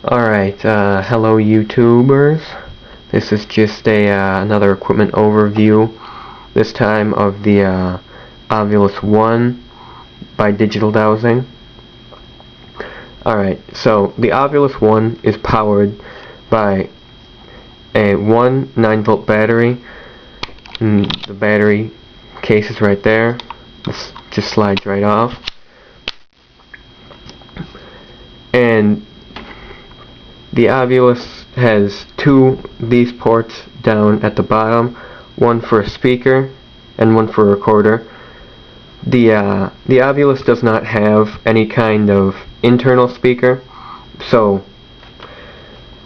Alright, hello YouTubers. This is just another equipment overview, this time of the Ovilus 1 by Digital Dowsing. Alright, so the Ovilus 1 is powered by a 9-volt battery, and the battery case is right there. This just slides right off. And the Ovilus has these ports down at the bottom, one for a speaker and one for a recorder. The Ovilus does not have any kind of internal speaker, so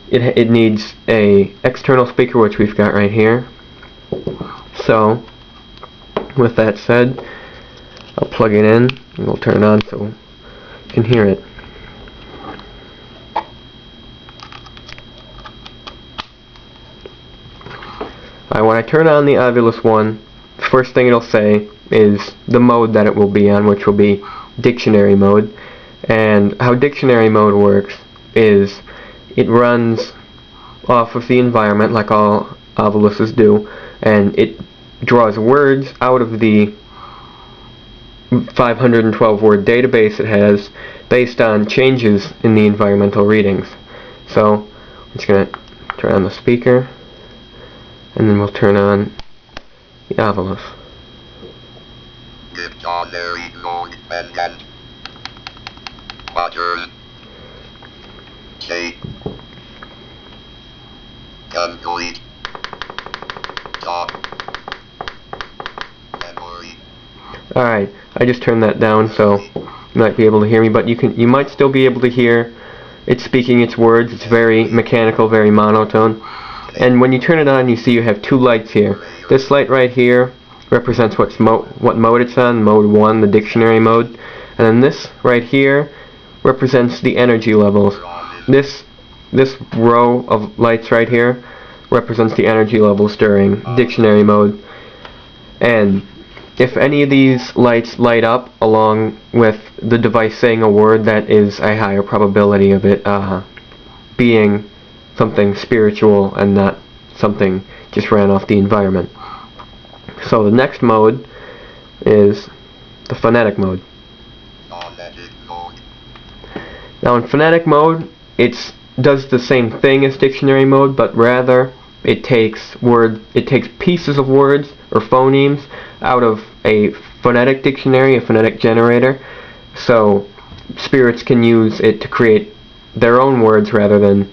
it needs a external speaker, which we've got right here. So with that said, I'll plug it in and we'll turn it on so you can hear it. When I turn on the Ovilus 1, the first thing it'll say is the mode that it will be on, which will be dictionary mode. And how dictionary mode works is it runs off of the environment like all Oviluses do, and it draws words out of the 512 word database it has based on changes in the environmental readings. So I'm just going to turn on the speaker, and then we'll turn on the Ovilus. Dictionary mode and butters. Say. Complete. Stop. Memory. Alright, I just turned that down so you might be able to hear me, but you might still be able to hear it speaking its words. It's very mechanical, very monotone. And when you turn it on, you see you have two lights here. This light right here represents what mode it's on, mode 1, the dictionary mode. And then this right here represents the energy levels. This row of lights right here represents the energy levels during dictionary mode. And if any of these lights light up along with the device saying a word, that is a higher probability of it being something spiritual and not something just ran off the environment. So the next mode is the Fanatic Mode. Now in Fanatic Mode, it does the same thing as dictionary mode, but rather it takes pieces of words or phonemes out of a phonetic dictionary, a phonetic generator, so spirits can use it to create their own words rather than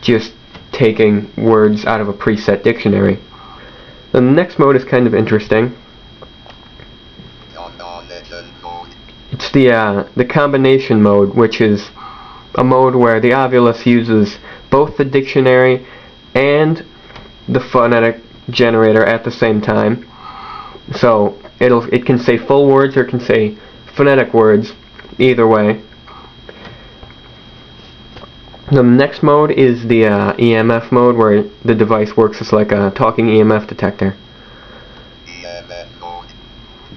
just taking words out of a preset dictionary. Then the next mode is kind of interesting. It's the combination mode, which is a mode where the Ovilus uses both the dictionary and the phonetic generator at the same time. So it can say full words or it can say phonetic words, either way. The next mode is the Emf mode, where the device works as like a talking EMF detector.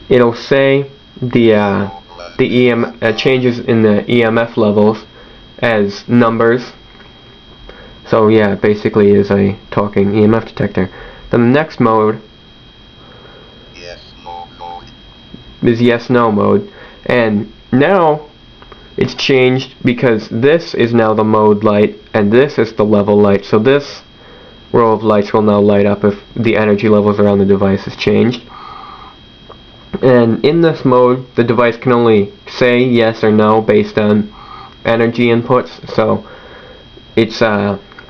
It'll say the changes in the EMF levels as numbers. So yeah, it basically is a talking EMF detector. Then the next mode is yes/no mode, and now it's changed because this is now the mode light and this is the level light. So this row of lights will now light up if the energy levels around the device is changed. And in this mode, the device can only say yes or no based on energy inputs. So it's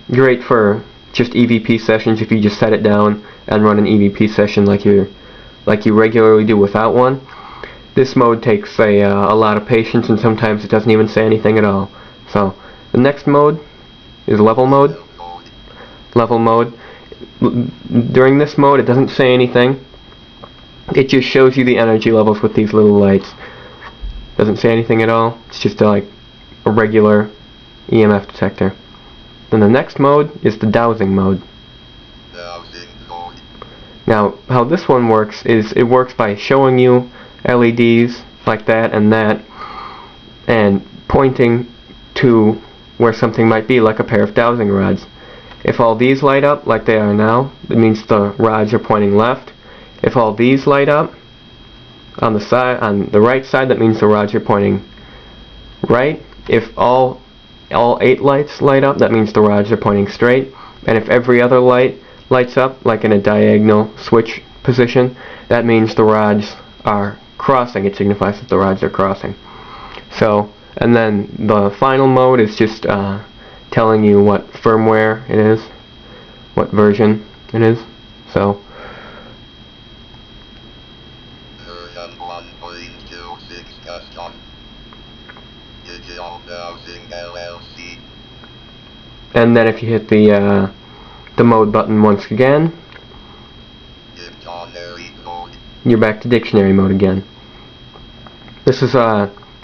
great for just EVP sessions if you just set it down and run an EVP session like you regularly do without one. This mode takes a lot of patience, and sometimes it doesn't even say anything at all. So the next mode is level mode. Level mode. During this mode, it doesn't say anything. It just shows you the energy levels with these little lights. Doesn't say anything at all. It's just like a regular EMF detector. Then the next mode is the Dowsing Mode. Now, how this one works is it works by showing you LEDs like that, and pointing to where something might be, like a pair of dowsing rods. If all these light up like they are now, it means the rods are pointing left. If all these light up on the right side, that means the rods are pointing right. If all 8 lights light up, that means the rods are pointing straight. And if every other light lights up, like in a diagonal switch position, that means the rods are crossing. It signifies that the rods are crossing. So, and then the final mode is just telling you what firmware it is, what version it is. So, version 1.26 custom. Digital Dowsing LLC. and then if you hit the mode button once again, Dictionary mode. you're back to dictionary mode again. This is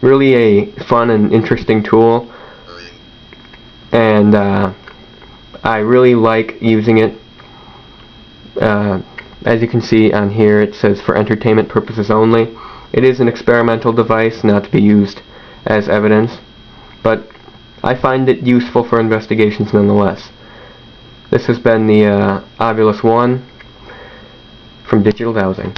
really a fun and interesting tool, and I really like using it. As you can see on here, it says for entertainment purposes only. It is an experimental device, not to be used as evidence, but I find it useful for investigations nonetheless. This has been the Ovilus 1 from Digital Dowsing.